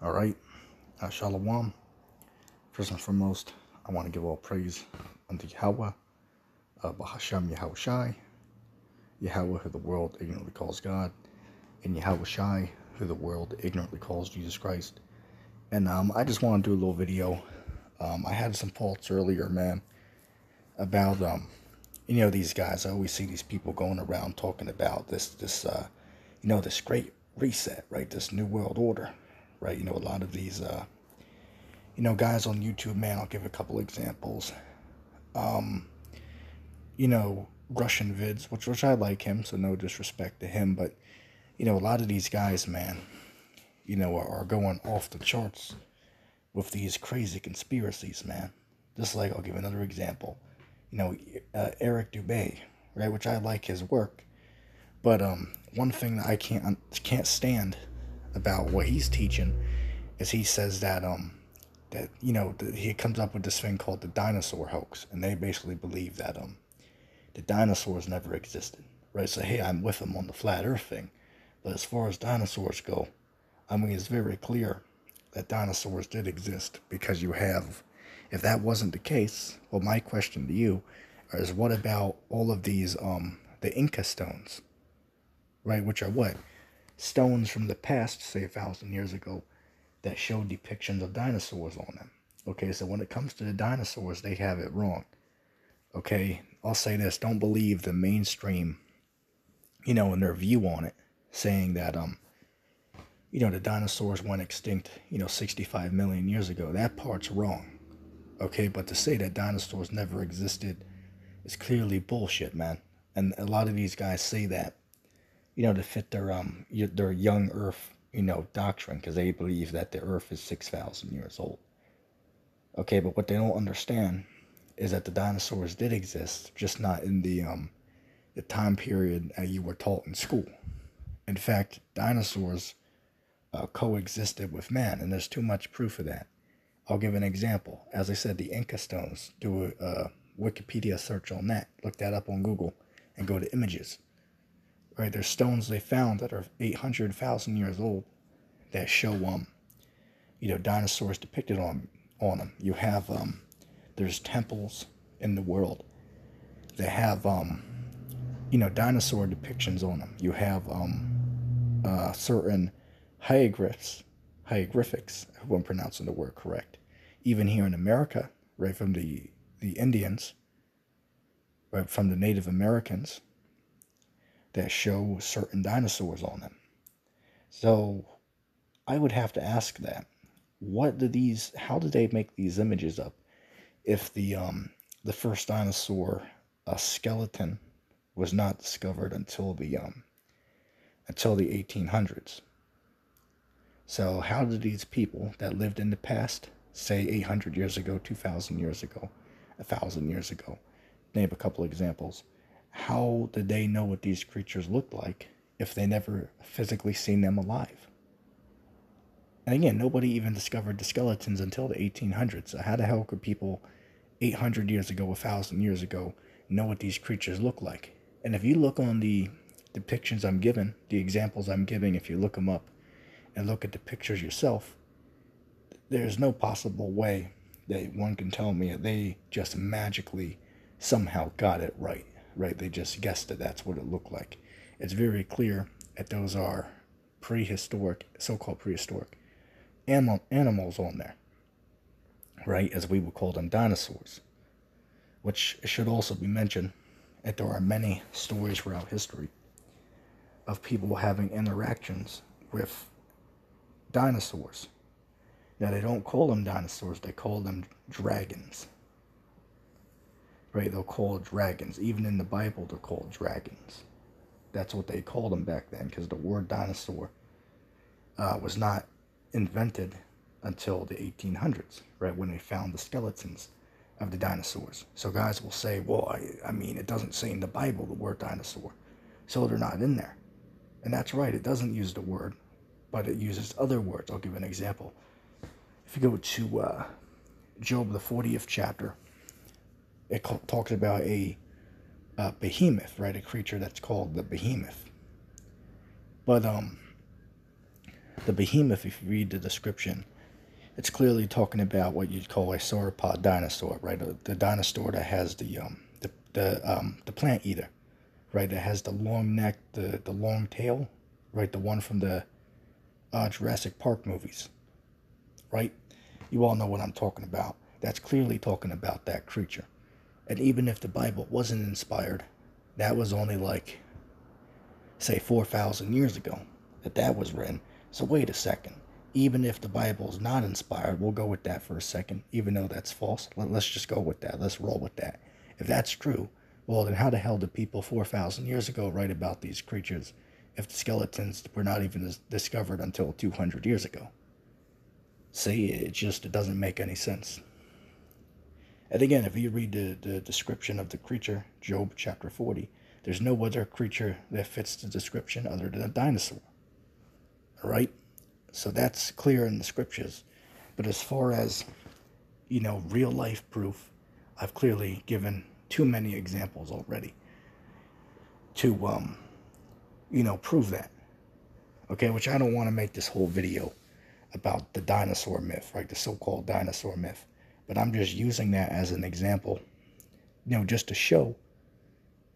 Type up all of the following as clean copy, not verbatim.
All right, Shalom. First and foremost, I want to give all praise unto Yahweh, Bahasham Yahushai, Yahweh who the world ignorantly calls God, and Yahushai who the world ignorantly calls Jesus Christ. And I just want to do a little video. I had some thoughts earlier, man, about these guys. I always see these people going around talking about this great reset, right? This new world order, right? A lot of these guys on YouTube, man, I'll give a couple examples. Russian vids, which I like him, so no disrespect to him, but a lot of these guys, man, are going off the charts with these crazy conspiracies, man. Just like, I'll give another example. Eric Dubay, right, which I like his work, but one thing that I can't stand about what he's teaching is he says that he comes up with this thing called the dinosaur hoax, and they basically believe that the dinosaurs never existed, right? So hey, I'm with him on the flat earth thing, but as far as dinosaurs go, I mean, it's very clear that dinosaurs did exist, because if that wasn't the case, well, my question to you is, what about all of these the Inca stones, right, which are what? Stones from the past, say 1,000 years ago, that show depictions of dinosaurs on them. Okay, so when it comes to the dinosaurs, they have it wrong. Okay, I'll say this: don't believe the mainstream, in their view on it, saying that the dinosaurs went extinct, 65 million years ago. That part's wrong. Okay, but to say that dinosaurs never existed is clearly bullshit, man. And a lot of these guys say that, to fit their young Earth, doctrine, because they believe that the Earth is 6,000 years old. Okay, but what they don't understand is that the dinosaurs did exist, just not in the time period that you were taught in school. In fact, dinosaurs coexisted with man, and there's too much proof of that. I'll give an example. As I said, the Inca stones. Do a Wikipedia search on that. Look that up on Google and go to images. Right, there's stones they found that are 800,000 years old that show dinosaurs depicted on them. You have there's temples in the world that have dinosaur depictions on them. You have certain hieroglyphics, I hope I'm pronouncing the word correct, even here in America, right, from the Indians, right, from the Native Americans, that show certain dinosaurs on them. So I would have to ask that, how did they make these images up if the first dinosaur skeleton was not discovered until the 1800s? So how did these people that lived in the past, say 800 years ago, 2,000 years ago, 1,000 years ago, name a couple examples, how did they know what these creatures looked like if they never physically seen them alive? And again, nobody even discovered the skeletons until the 1800s. So how the hell could people 800 years ago, 1,000 years ago, know what these creatures look like? And if you look on the depictions I'm giving, the examples I'm giving, if you look them up and look at the pictures yourself, there's no possible way that one can tell me that they just magically somehow got it right. Right, they just guessed that that's what it looked like. It's very clear that those are prehistoric, so-called prehistoric animals on there, right, as we would call them, dinosaurs. Which should also be mentioned that there are many stories throughout history of people having interactions with dinosaurs. Now, they don't call them dinosaurs, they call them dragons. Right, they'll call dragons. Even in the Bible, they're called dragons. That's what they called them back then, because the word dinosaur was not invented until the 1800s, right, when they found the skeletons of the dinosaurs. So guys will say, well, I mean, it doesn't say in the Bible the word dinosaur, so they're not in there. And that's right, it doesn't use the word, but it uses other words. I'll give an example. If you go to Job, the 40th chapter, it talks about a behemoth, right? A creature that's called the behemoth. But The behemoth, if you read the description, it's clearly talking about what you'd call a sauropod dinosaur, right? The dinosaur that has the plant eater, right? That has the long neck, the long tail, right? The one from the Jurassic Park movies, right? You all know what I'm talking about. That's clearly talking about that creature. And even if the Bible wasn't inspired, that was only like, say, 4,000 years ago that was written. So wait a second. Even if the Bible's not inspired, we'll go with that for a second, even though that's false. Let's just go with that. Let's roll with that. If that's true, well, then how the hell did people 4,000 years ago write about these creatures if the skeletons were not even discovered until 200 years ago? See, it doesn't make any sense. And again, if you read the description of the creature, Job chapter 40, there's no other creature that fits the description other than a dinosaur. All right? So that's clear in the scriptures. But as far as, real life proof, I've clearly given too many examples already to, prove that. Okay, which I don't want to make this whole video about the dinosaur myth, right? The so-called dinosaur myth. But I'm just using that as an example, just to show,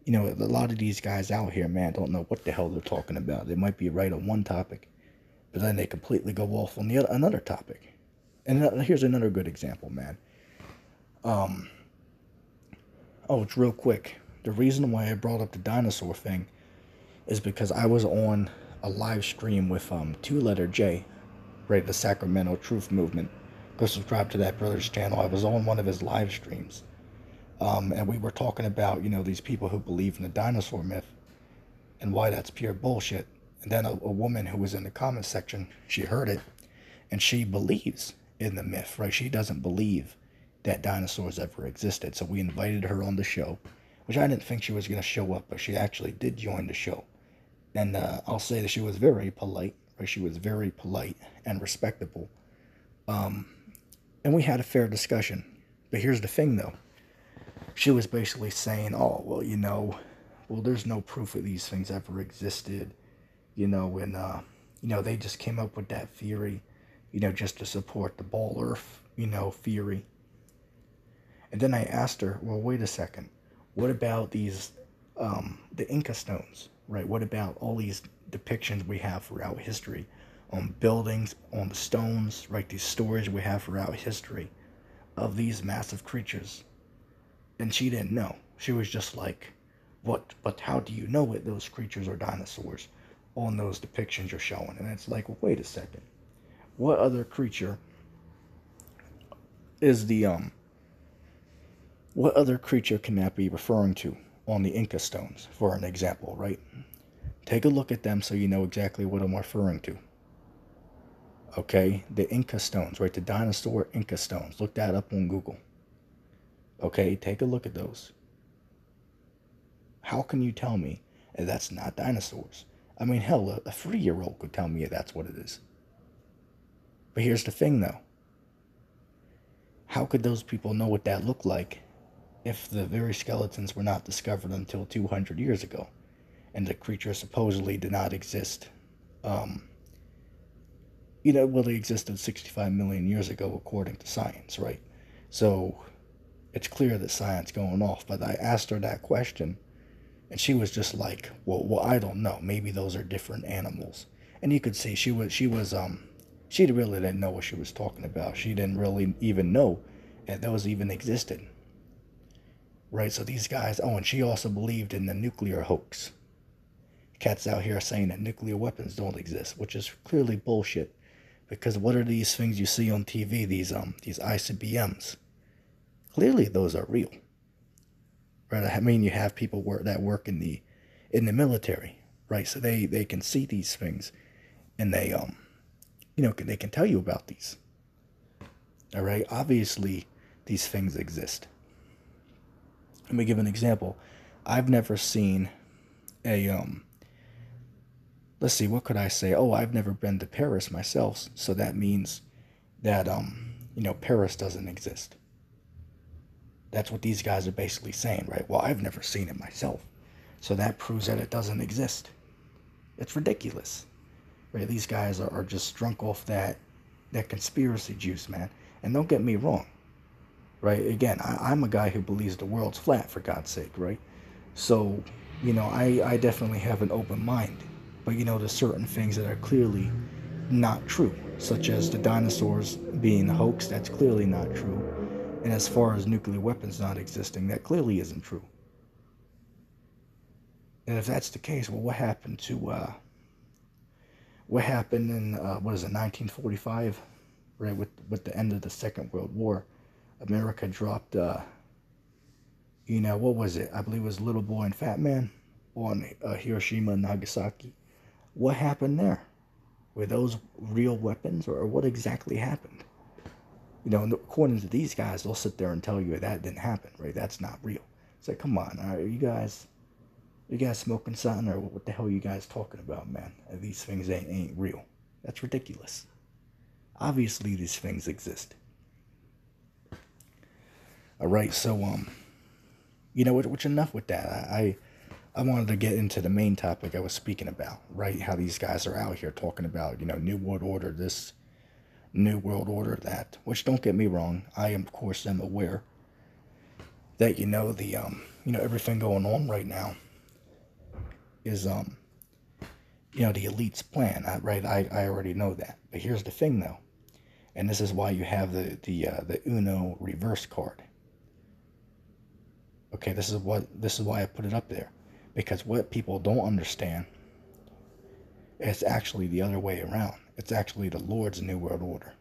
a lot of these guys out here, man, don't know what the hell they're talking about. They might be right on one topic, but then they completely go off on another topic. And here's another good example, man. It's real quick. The reason why I brought up the dinosaur thing is because I was on a live stream with 2Letter J, right, the Sacramento Truth Movement. Go subscribe to that brother's channel. I was on one of his live streams. And we were talking about, these people who believe in the dinosaur myth and why that's pure bullshit. And then a woman who was in the comment section, she heard it, and she believes in the myth, right? She doesn't believe that dinosaurs ever existed. So we invited her on the show, which I didn't think she was going to show up, but she actually did join the show. And I'll say that she was very polite, right? She was very polite and respectable. And we had a fair discussion. But here's the thing, though. She was basically saying, there's no proof that these things ever existed, and, they just came up with that theory, just to support the ball earth, theory. And then I asked her, well, wait a second. What about these, the Inca stones, right? What about all these depictions we have throughout history on buildings, on the stones, right? These stories we have throughout history of these massive creatures. And she didn't know. She was just like, what? But how do you know that those creatures are dinosaurs on those depictions you're showing? And it's like, well, wait a second. What other creature is what other creature can that be referring to on the Inca stones, for an example, right? Take a look at them so you know exactly what I'm referring to. Okay, the Inca stones, right? The dinosaur Inca stones. Look that up on Google. Okay, take a look at those. How can you tell me that's not dinosaurs? I mean, hell, a 3-year-old could tell me that's what it is. But here's the thing, though. How could those people know what that looked like if the very skeletons were not discovered until 200 years ago, and the creature supposedly did not exist? They existed 65 million years ago, according to science, right? So it's clear that science going off. But I asked her that question, and she was just like, well, I don't know. Maybe those are different animals. And you could see she really didn't know what she was talking about. She didn't really even know that those even existed. Right? So these guys, and she also believed in the nuclear hoax. Cats out here saying that nuclear weapons don't exist, which is clearly bullshit. Because what are these things you see on TV, these ICBMs? Clearly those are real. Right? I mean, you have people that work in the military, right? So they can see these things, and they they can tell you about these. All right? Obviously these things exist. Let me give an example. I've never seen a let's see, what could I say? I've never been to Paris myself, so that means that Paris doesn't exist. That's what these guys are basically saying, right? Well, I've never seen it myself, so that proves that it doesn't exist. It's ridiculous, right? These guys are just drunk off that conspiracy juice, man. And don't get me wrong, right? Again, I'm a guy who believes the world's flat, for God's sake, right? So, I definitely have an open mind. But, there's certain things that are clearly not true, such as the dinosaurs being a hoax. That's clearly not true. And as far as nuclear weapons not existing, that clearly isn't true. And if that's the case, well, what happened in, what is it, 1945, right, with the end of the Second World War? America dropped, what was it? I believe it was Little Boy and Fat Man on Hiroshima and Nagasaki. What happened there? Were those real weapons, or what exactly happened? According to these guys, they'll sit there and tell you that didn't happen, right? That's not real. It's like, come on, are you guys smoking something, or what the hell are you guys talking about, man? These things ain't real. That's ridiculous. Obviously, these things exist. All right, so which enough with that. I wanted to get into the main topic I was speaking about, right? How these guys are out here talking about, New World Order this, New World Order that. Which, don't get me wrong, I of course am aware that the everything going on right now is the elite's plan, right? I already know that. But here's the thing, though, and this is why you have the Uno reverse card. Okay, this is why I put it up there, because what people don't understand is actually the other way around. It's actually the Lord's New World Order.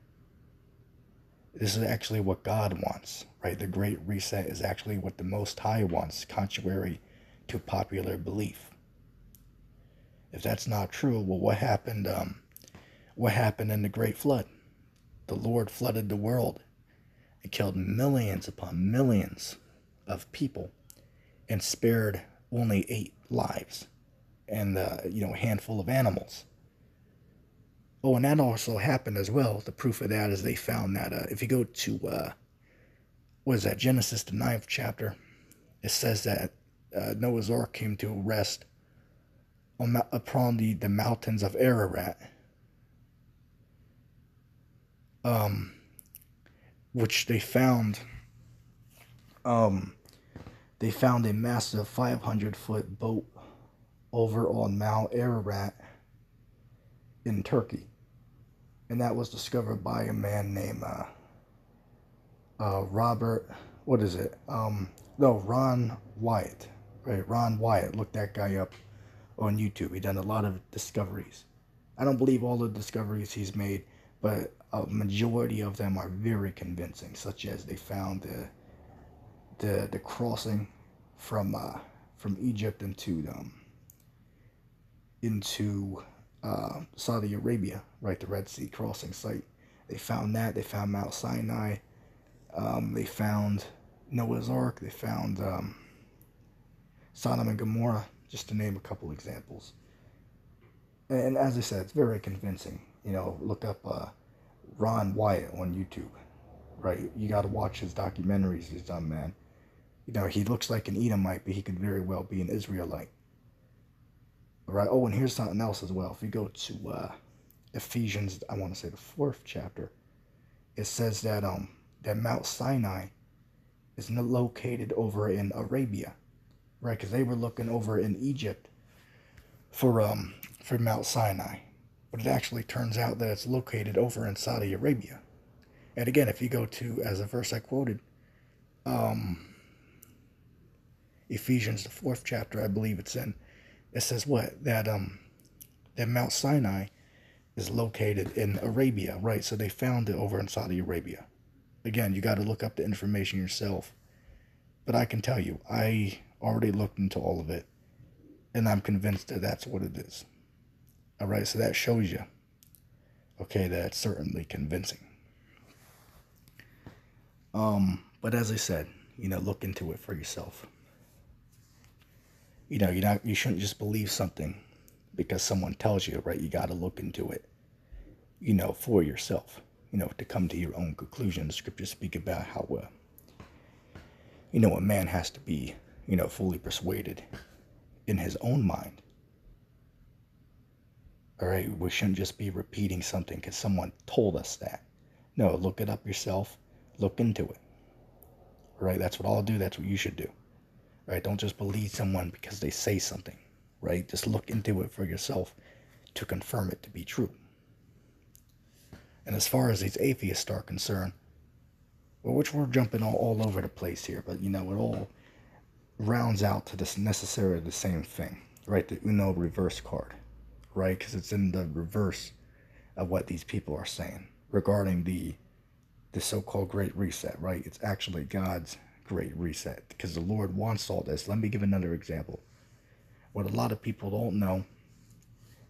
This is actually what God wants, right? The Great Reset is actually what the Most High wants, contrary to popular belief. If that's not true, well, what happened? What happened in the Great Flood? The Lord flooded the world and killed millions upon millions of people, and spared only 8 lives, and a handful of animals. Oh, and that also happened as well. The proof of that is they found that if you go to what is that, Genesis the 9th chapter, it says that Noah's Ark came to rest upon the mountains of Ararat, which they found. They found a massive 500-foot boat over on Mount Ararat in Turkey. And that was discovered by a man named Robert, what is it? No, Ron Wyatt. Right, Ron Wyatt. Look that guy up on YouTube. He done a lot of discoveries. I don't believe all the discoveries he's made, but a majority of them are very convincing, such as they found the crossing from Egypt into Saudi Arabia, right, the Red Sea crossing site. They found that. They found Mount Sinai. They found Noah's Ark. They found Sodom and Gomorrah, just to name a couple examples. And as I said, it's very convincing. Look up Ron Wyatt on YouTube, right? You got to watch his documentaries he's done, man. He looks like an Edomite, but he could very well be an Israelite. All right. Oh, and here's something else as well. If you go to Ephesians, I want to say the 4th chapter, it says that that Mount Sinai is located over in Arabia, right? Because they were looking over in Egypt for Mount Sinai, but it actually turns out that it's located over in Saudi Arabia. And again, if you go to, as a verse I quoted, Ephesians the 4th chapter, I believe it's in, it says what? That Mount Sinai is located in Arabia, right? So they found it over in Saudi Arabia. Again, you got to look up the information yourself. But I can tell you, I already looked into all of it, and I'm convinced that that's what it is. All right, so that shows you, okay, that's certainly convincing. But as I said, look into it for yourself. You shouldn't just believe something because someone tells you, right? You got to look into it, for yourself, to come to your own conclusion. The scriptures speak about how, a man has to be, fully persuaded in his own mind. All right, we shouldn't just be repeating something because someone told us that. No, look it up yourself. Look into it. All right, that's what I'll do. That's what you should do. All right, don't just believe someone because they say something. Right, just look into it for yourself to confirm it to be true. And as far as these atheists are concerned, well, which we're jumping all over the place here, but it all rounds out to this necessarily the same thing, right? The Uno reverse card, right? Because it's in the reverse of what these people are saying regarding the so-called Great Reset, right? It's actually God's Great Reset because the Lord wants all this. Let me give another example. What a lot of people don't know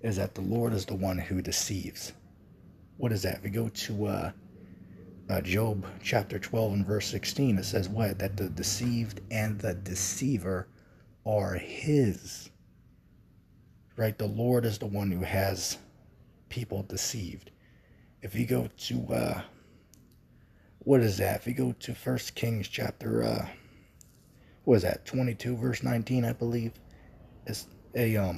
is that the Lord is the one who deceives. What is that? If we go to Job chapter 12 and verse 16, it says what? That the deceived and the deceiver are his. Right? The Lord is the one who has people deceived. If you go to, what is that? If you go to 1 Kings chapter, what is that? 22 verse 19, I believe. It's a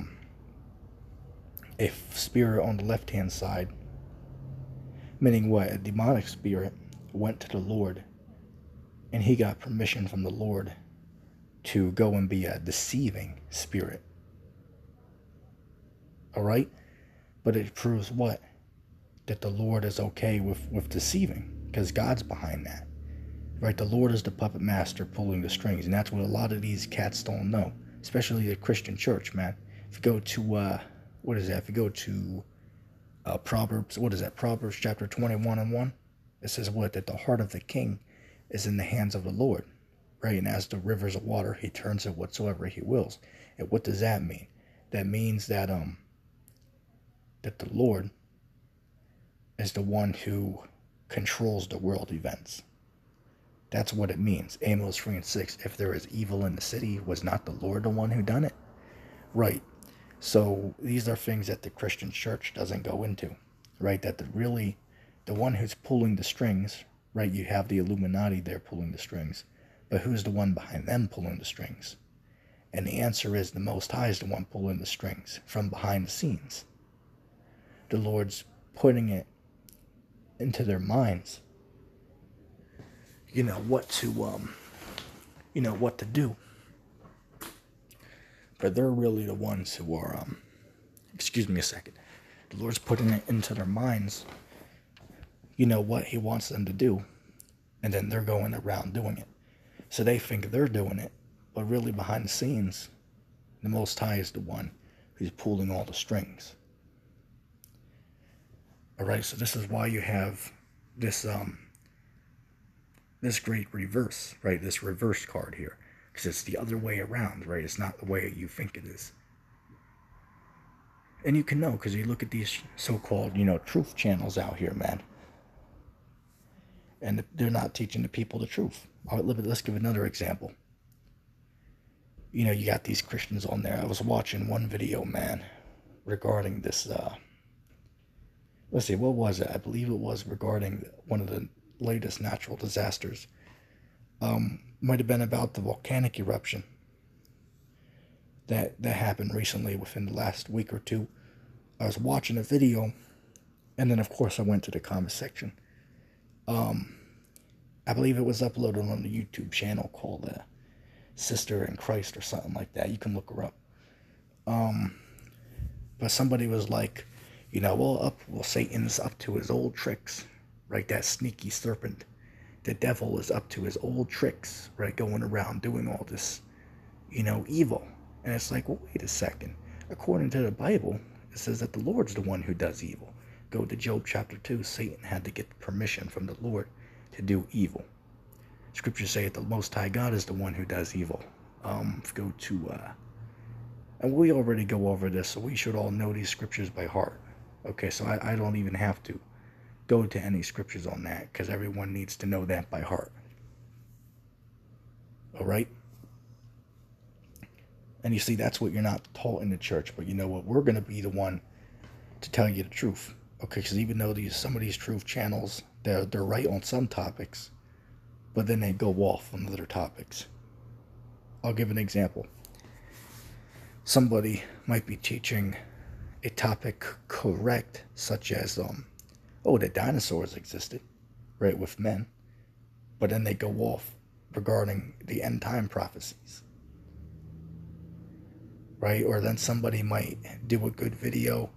spirit on the left-hand side. Meaning what? A demonic spirit went to the Lord and he got permission from the Lord to go and be a deceiving spirit. Alright? But it proves what? That the Lord is okay with deceiving. Because God's behind that. Right? The Lord is the puppet master pulling the strings. And that's what a lot of these cats don't know. Especially the Christian church, man. If you go to, what is that? If you go to Proverbs, what is that? Proverbs chapter 21 and 1. It says what? That the heart of the king is in the hands of the Lord. Right? And as the rivers of water, he turns it whatsoever he wills. And what does that mean? That means that that the Lord is the one who controls the world events. That's what it means. Amos 3 and 6. If there is evil in the city, was not the Lord the one who done it? Right. So these are things that the Christian church doesn't go into. Right? That the one who's pulling the strings, right? You have the Illuminati there pulling the strings. But who's the one behind them pulling the strings? And the answer is the Most High is the one pulling the strings from behind the scenes. The Lord's putting it into their minds, what to do. But they're really the ones who are, excuse me a second. The Lord's putting it into their minds, what he wants them to do. And then they're going around doing it. So they think they're doing it, but really behind the scenes, the Most High is the one who's pulling all the strings. Alright, so this is why you have this this great reverse, right? This reverse card here. Because it's the other way around, right? It's not the way you think it is. And you can know, because you look at these so-called, truth channels out here, man. And they're not teaching the people the truth. Let's give another example. You got these Christians on there. I was watching one video, man, regarding this, let's see, what was it? I believe it was regarding one of the latest natural disasters. Might have been about the volcanic eruption that happened recently within the last week or two. I was watching a video, and then of course I went to the comment section. I believe it was uploaded on the YouTube channel called Sister in Christ or something like that. You can look her up. But somebody was like, well, Satan's up to his old tricks, right? That sneaky serpent. The devil is up to his old tricks, right? Going around doing all this, evil. And it's like, well, wait a second. According to the Bible, it says that the Lord's the one who does evil. Go to Job chapter 2. Satan had to get permission from the Lord to do evil. Scriptures say that the Most High God is the one who does evil. Go to, and we already go over this, so we should all know these scriptures by heart. Okay, so I don't even have to go to any scriptures on that, because everyone needs to know that by heart. Alright? And you see, that's what you're not taught in the church, but you know what? We're going to be the one to tell you the truth. Okay, because even though some of these truth channels, they're right on some topics, but then they go off on other topics. I'll give an example. Somebody might be teaching a topic correct, such as oh, the dinosaurs existed, right, with men, but then they go off regarding the end time prophecies, right? Or then somebody might do a good video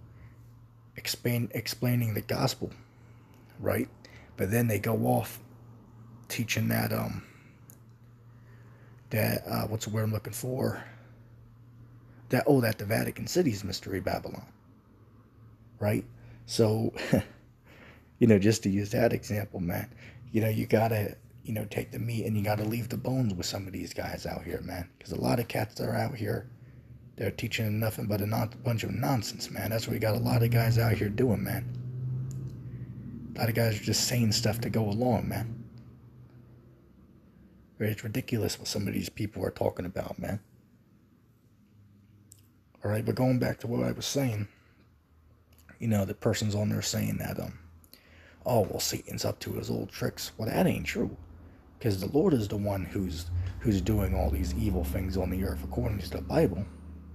explaining the gospel, right? But then they go off teaching that what's the word I'm looking for? That the Vatican City's Mystery Babylon, right? So, just to use that example, man, you gotta, take the meat and you gotta leave the bones with some of these guys out here, man. Because a lot of cats that are out here, they're teaching nothing but a bunch of nonsense, man. That's what we got a lot of guys out here doing, man. A lot of guys are just saying stuff to go along, man. It's ridiculous what some of these people are talking about, man. Alright, but going back to what I was saying, the person's on there saying that, oh, well, Satan's up to his old tricks. Well, that ain't true. Because the Lord is the one who's doing all these evil things on the earth according to the Bible.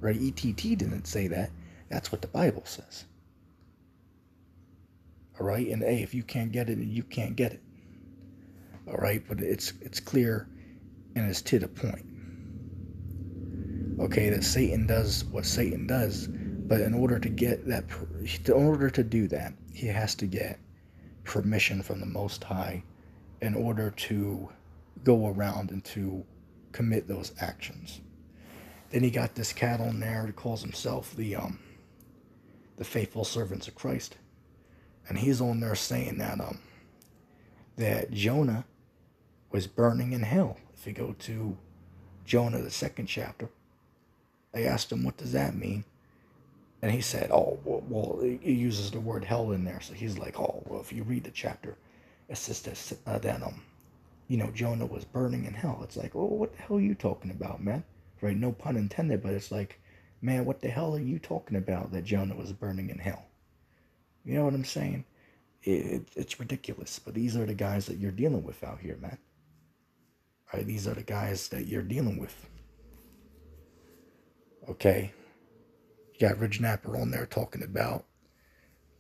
Right? ETT didn't say that. That's what the Bible says. Alright? And hey, if you can't get it, you can't get it. Alright? But it's clear and it's to the point. Okay, that Satan does what Satan does, but in order to do that, he has to get permission from the Most High in order to go around and to commit those actions. Then he got this cat on there who calls himself the faithful servants of Christ, and he's on there saying that Jonah was burning in hell. If you go to Jonah, the 2nd chapter, they asked him, what does that mean? And he said, oh, well, he uses the word hell in there. So he's like, oh, well, if you read the chapter, it says that Jonah was burning in hell. It's like, oh, what the hell are you talking about, man? Right? No pun intended, but it's like, man, what the hell are you talking about that Jonah was burning in hell? You know what I'm saying? It's ridiculous. But these are the guys that you're dealing with out here, man. Right? These are the guys that you're dealing with. Okay? You got Rich Napper on there talking about,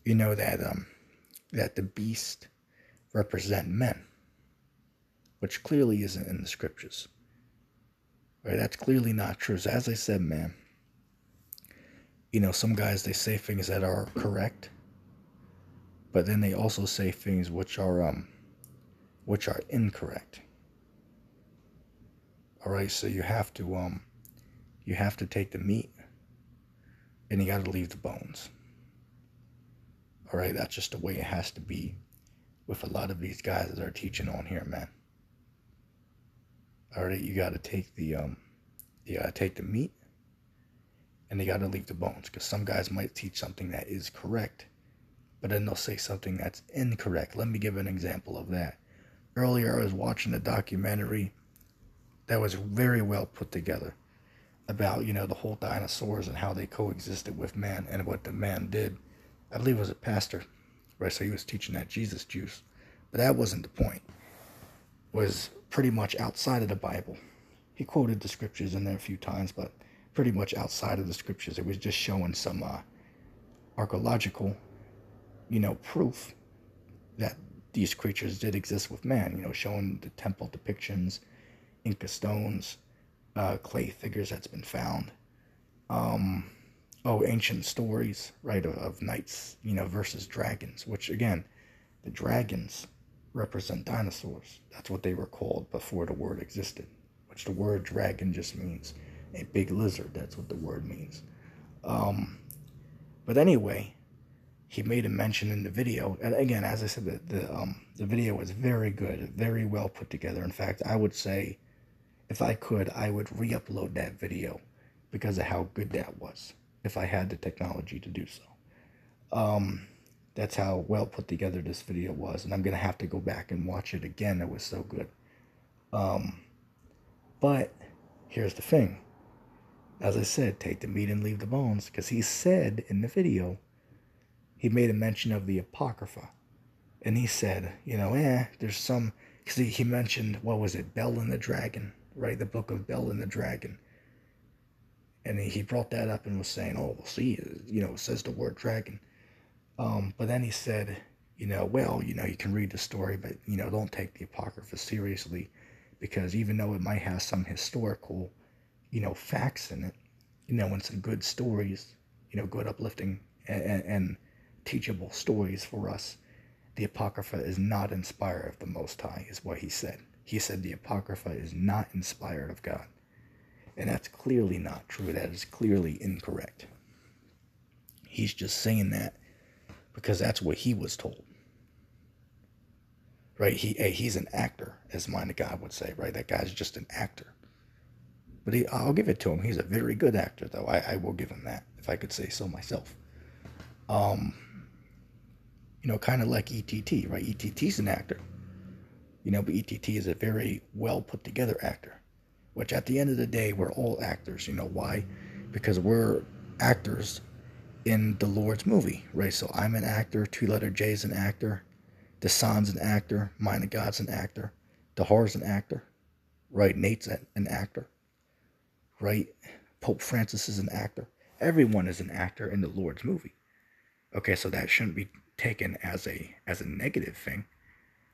that the beast represent men, which clearly isn't in the scriptures. Right? That's clearly not true. So as I said, man, some guys, they say things that are correct, but then they also say things which are incorrect. All right, so you have to take the meat and you got to leave the bones. All right, that's just the way it has to be with a lot of these guys that are teaching on here, man. All right, you got to take the meat and you got to leave the bones, because some guys might teach something that is correct, but then they'll say something that's incorrect. Let me give an example of that. Earlier, I was watching a documentary that was very well put together about, the whole dinosaurs and how they coexisted with man and what the man did. I believe it was a pastor, right? So he was teaching that Jesus juice. But that wasn't the point. It was pretty much outside of the Bible. He quoted the scriptures in there a few times, but pretty much outside of the scriptures. It was just showing some archaeological, proof that these creatures did exist with man. Showing the temple depictions, Inca stones, clay figures that's been found. Ancient stories, right, of knights, versus dragons, which, again, the dragons represent dinosaurs. That's what they were called before the word existed, which the word dragon just means a big lizard. That's what the word means. But anyway, he made a mention in the video, and again, as I said, the video was very good, very well put together. In fact, I would say, if I could, I would re-upload that video because of how good that was, if I had the technology to do so. That's how well put together this video was, and I'm going to have to go back and watch it again. It was so good. But here's the thing. As I said, take the meat and leave the bones, because he said in the video, he made a mention of the Apocrypha. And he said, there's some, because he mentioned, what was it, Bel and the Dragon, right? The book of Bel and the Dragon. And he brought that up and was saying, oh, well, see, it says the word dragon. But then he said, well, you can read the story, but, don't take the Apocrypha seriously, because even though it might have some historical, facts in it, and some good stories, good uplifting and teachable stories for us, the Apocrypha is not inspired of the Most High, is what he said. He said the Apocrypha is not inspired of God. And that's clearly not true. That is clearly incorrect. He's just saying that because that's what he was told. Right? He's an actor, as Mind of God would say, right? That guy's just an actor. But I'll give it to him. He's a very good actor, though. I will give him that, if I could say so myself. Kind of like ETT, right? ETT's an actor. But ETT is a very well put together actor. Which at the end of the day, we're all actors. Why? Because we're actors in the Lord's movie, right? So I'm an actor, Two Letter J's an actor, Desan's an actor, Mind of God's an actor, Dahar's an actor, right? Nate's an actor, right? Pope Francis is an actor. Everyone is an actor in the Lord's movie. Okay, so that shouldn't be taken as a negative thing,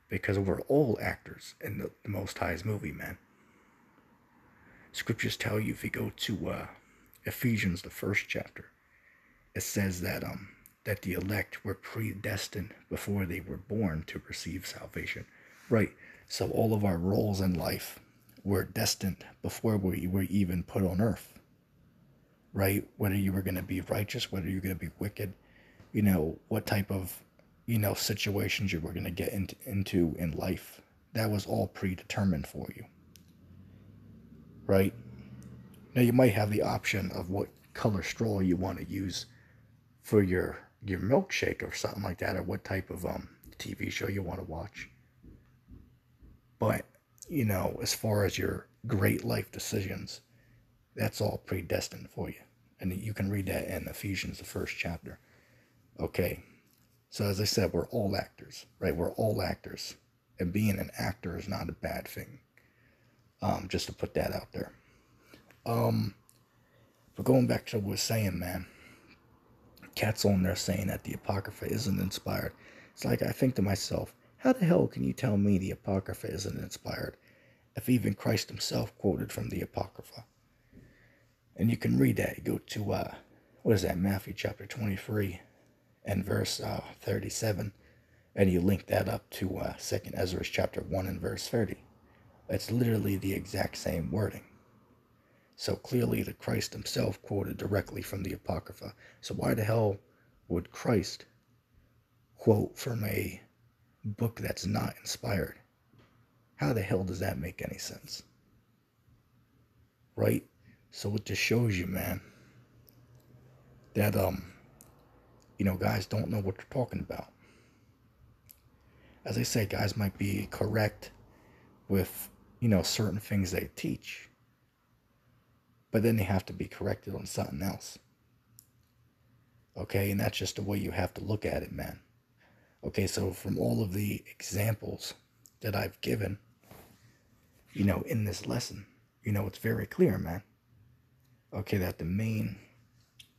because we're all actors in the Most High's movie, man. Scriptures tell you, if you go to Ephesians, the 1st chapter, it says that that the elect were predestined before they were born to receive salvation. Right. So all of our roles in life were destined before we were even put on earth. Right? Whether you were going to be righteous, whether you're going to be wicked, what type of, situations you were going to get into in life. That was all predetermined for you. Right? Now you might have the option of what color straw you want to use for your milkshake or something like that, or what type of TV show you want to watch. But, as far as your great life decisions, that's all predestined for you. And you can read that in Ephesians, the 1st chapter. Okay. So as I said, we're all actors, right? We're all actors. And being an actor is not a bad thing. Just to put that out there. But going back to what I was saying, man, cats on there saying that the Apocrypha isn't inspired. It's like, I think to myself, how the hell can you tell me the Apocrypha isn't inspired if even Christ himself quoted from the Apocrypha? And you can read that. You go to, Matthew chapter 23 and verse 37, and you link that up to 2nd Ezra chapter 1 and verse 30. It's literally the exact same wording. So clearly the Christ himself quoted directly from the Apocrypha. So why the hell would Christ quote from a book that's not inspired? How the hell does that make any sense? Right? So it just shows you, man, that, guys don't know what they're talking about. As I say, guys might be correct with, certain things they teach, but then they have to be corrected on something else. Okay, and that's just the way you have to look at it, man. Okay, so from all of the examples that I've given, in this lesson, it's very clear, man. Okay, that the main,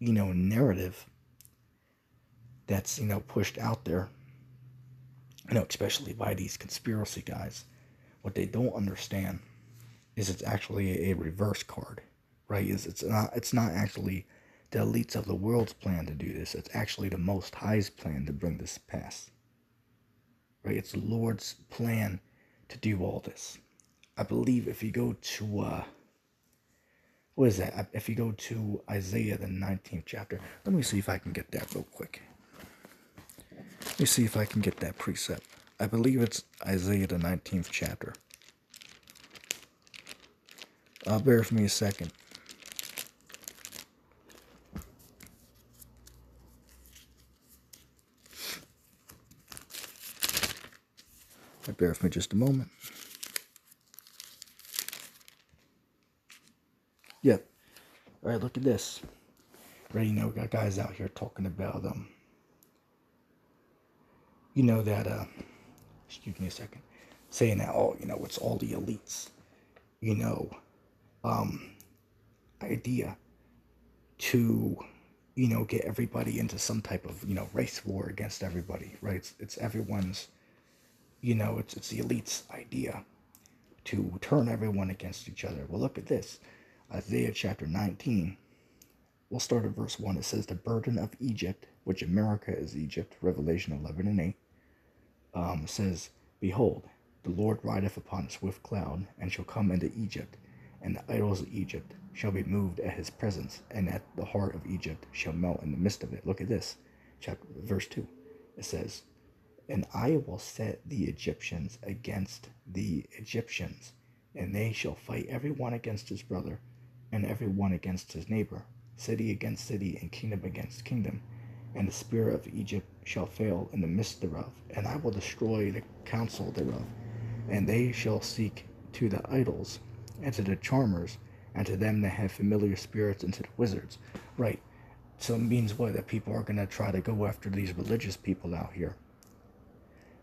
narrative that's, pushed out there, especially by these conspiracy guys, what they don't understand is it's actually a reverse card, right? It's not actually the elites of the world's plan to do this. It's actually the Most High's plan to bring this to pass, right? It's the Lord's plan to do all this. I believe if you go to if you go to Isaiah the 19th chapter, let me see if I can get that real quick. Let me see if I can get that precept. I believe it's Isaiah the 19th chapter. Bear with me a second. Bear with me just a moment. Yep. All right, look at this. Right, we got guys out here talking about excuse me a second, saying that, it's all the elites, idea to, get everybody into some type of, race war against everybody, right? It's everyone's, it's the elite's idea to turn everyone against each other. Well, look at this. Isaiah chapter 19. We'll start at verse 1. It says, the burden of Egypt, which America is Egypt, Revelation 11 and 8, says, behold, the Lord rideth upon a swift cloud, and shall come into Egypt, and the idols of Egypt shall be moved at his presence, and at the heart of Egypt shall melt in the midst of it. Look at this, verse 2. It says, and I will set the Egyptians against the Egyptians, and they shall fight every one against his brother, and every one against his neighbor, city against city, and kingdom against kingdom. And the spirit of Egypt shall fail in the midst thereof, and I will destroy the counsel thereof. And they shall seek to the idols, and to the charmers, and to them that have familiar spirits, and to the wizards. Right. So it means what? That people are going to try to go after these religious people out here.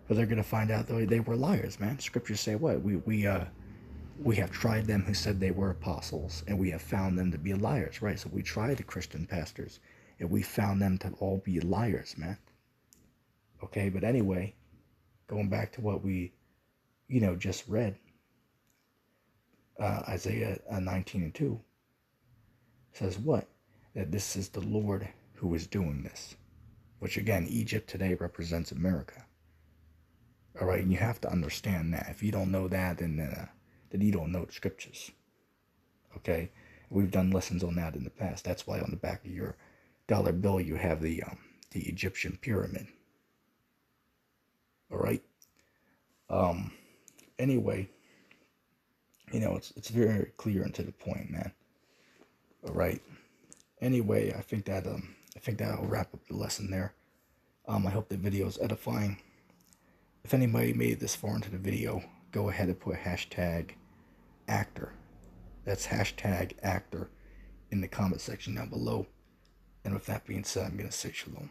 But they're going to find out that they were liars, man. Scriptures say what? We have tried them who said they were apostles, and we have found them to be liars, right? So we tried the Christian pastors, and we found them to all be liars, man. Okay, but anyway, going back to what we, just read, Isaiah 19 and 2 says what? That this is the Lord who is doing this, which again, Egypt today represents America. All right, and you have to understand that. If you don't know that, then you don't know the scriptures. Okay, we've done lessons on that in the past. That's why on the back of your dollar bill you have the Egyptian pyramid. All right. Anyway, it's very clear and to the point, man. All right. Anyway, I think that'll wrap up the lesson there. I hope the video is edifying. If anybody made it this far into the video, go ahead and put hashtag actor. That's hashtag actor in the comment section down below. And with that being said, I'm going to say shalom.